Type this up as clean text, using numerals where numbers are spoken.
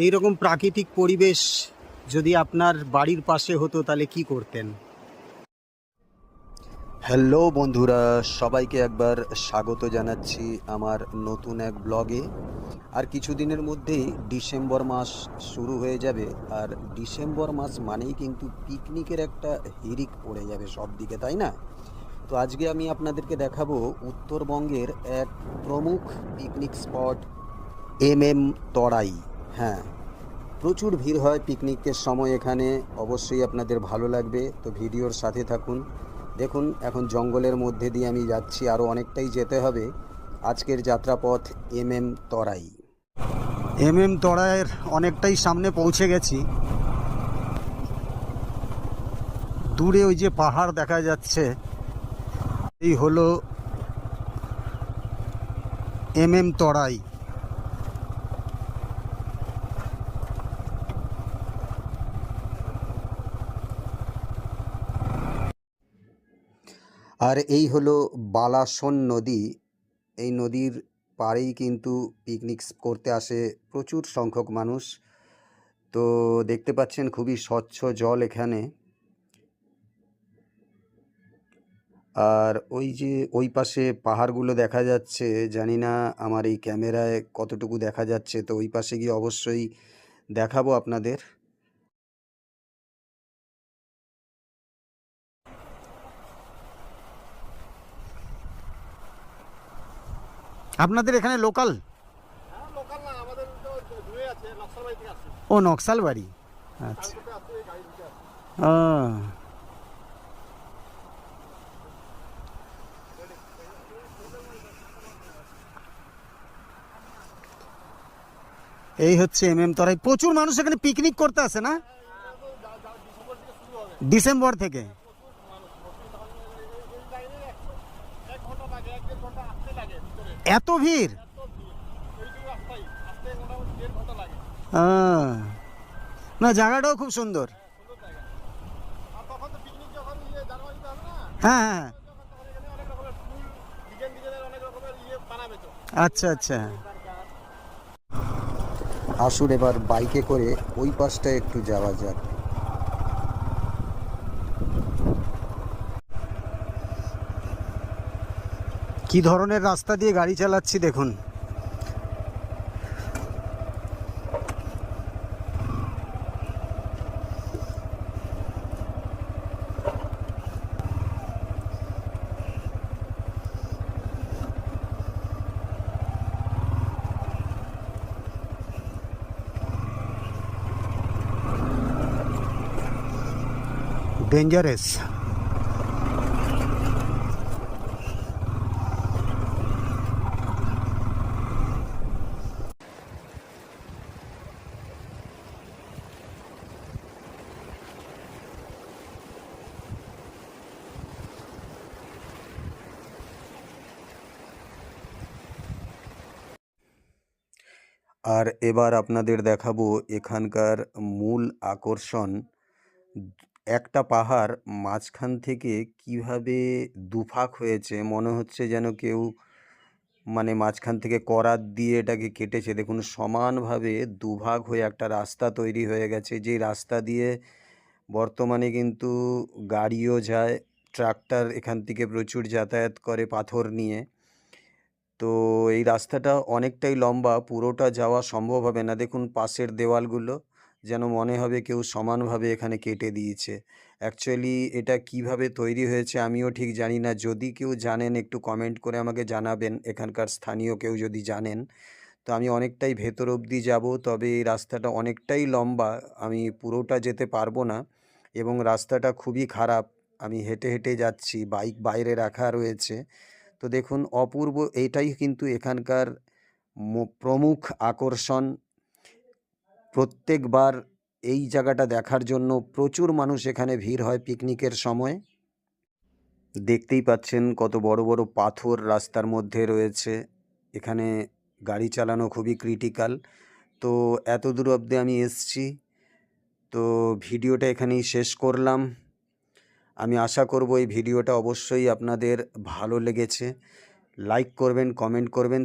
এই রকম প্রাকৃতিক পরিবেশ যদি আপনার বাড়ির পাশে হতো তাহলে কি করতেন? হ্যালো বন্ধুরা, সবাইকে একবার স্বাগত জানাচ্ছি আমার নতুন এক ব্লগে। আর কিছুদিনের মধ্যেই ডিসেম্বর মাস শুরু হয়ে যাবে, আর ডিসেম্বর মাস মানেই কিন্তু পিকনিকের একটা হিড়িক পড়ে যাবে সব দিকে, তাই না? তো আজকে আমি আপনাদেরকে দেখাবো উত্তরবঙ্গের এক প্রমুখ পিকনিক স্পট তরাই। হ্যাঁ, প্রচুর ভিড় হয় পিকনিকের সময় এখানে, অবশ্যই আপনাদের ভালো লাগবে। তো ভিডিওর সাথে থাকুন। দেখুন, এখন জঙ্গলের মধ্যে দিয়ে আমি যাচ্ছি, আরও অনেকটাই যেতে হবে। আজকের যাত্রাপথ তরাই। তড়াইয়ের অনেকটাই সামনে পৌঁছে গেছি। দূরে ওই যে পাহাড় দেখা যাচ্ছে, এই হলো তড়াই। আর এই হলো বালাসন নদী। এই নদীর পাড়েই কিন্তু পিকনিক করতে আসে প্রচুর সংখ্যক মানুষ। তো দেখতে পাচ্ছেন খুবই স্বচ্ছ জল এখানে। আর ওই যে ওই পাশে পাহাড়গুলো দেখা যাচ্ছে, জানি না আমার এই ক্যামেরায় কতটুকু দেখা যাচ্ছে। তো ওই পাশে গিয়ে অবশ্যই দেখাবো আপনাদের। আপনাদের এখানে লোকাল? ও, নকশালবাড়ি। আচ্ছা। ও, এই হচ্ছে তরাই। প্রচুর মানুষ এখানে পিকনিক করতে আসে না ডিসেম্বর থেকে? এত ভিড়? না, জায়গাটাও খুব সুন্দর। হ্যাঁ হ্যাঁ, আচ্ছা আচ্ছা। আসুন এবার বাইকে করে ওই পাশটায় একটু যাওয়া যাক। কি ধরনের রাস্তা দিয়ে গাড়ি চালাচ্ছি দেখুন। ডেঞ্জারাস। আর এবার আপনাদের দেখাবো এখানকার মূল আকর্ষণ। একটা পাহাড় মাঝখান থেকে কিভাবে দুভাগ হয়েছে, মনে হচ্ছে যেন কেউ মাঝখান থেকে করাত দিয়ে এটাকে কেটেছে। দেখুন, সমানভাবে দুভাগ হয়ে একটা রাস্তা তৈরি হয়ে গেছে, যেই রাস্তা দিয়ে বর্তমানে কিন্তু গাড়িও যায়, ট্রাক্টর এখান থেকে প্রচুর যাতায়াত করে পাথর নিয়ে। তো এই রাস্তাটা অনেকটাই লম্বা, পুরোটা যাওয়া সম্ভব হবে না। দেখুন পাশের দেওয়ালগুলো, যেন মনে হবে কেউ সমানভাবে এখানে কেটে দিয়েছে। অ্যাকচুয়ালি এটা কিভাবে তৈরি হয়েছে আমিও ঠিক জানি না। যদি কেউ জানেন একটু কমেন্ট করে আমাকে জানাবেন, এখানকার স্থানীয় কেউ যদি জানেন। তো আমি অনেকটাই ভেতর অবধি যাব, তবে এই রাস্তাটা অনেকটাই লম্বা, আমি পুরোটা যেতে পারবো না এবং রাস্তাটা খুবই খারাপ। আমি হেঁটে হেঁটে যাচ্ছি, বাইক বাইরে রাখা রয়েছে। তো দেখুন, অপূর্ব। এইটাই কিন্তু এখানকার প্রমুখ আকর্ষণ। প্রত্যেকবার এই জায়গাটা দেখার জন্য প্রচুর মানুষ এখানে ভিড় হয় পিকনিকের সময়। দেখতেই পাচ্ছেন কত বড় বড় পাথর রাস্তার মধ্যে রয়েছে। এখানে গাড়ি চালানো খুবই ক্রিটিক্যাল। তো এত দূর অবধি আমি এসছি, তো ভিডিওটা এখানেই শেষ করলাম। আমি আশা করব এই ভিডিওটা অবশ্যই আপনাদের ভালো লেগেছে। লাইক করবেন, কমেন্ট করবেন।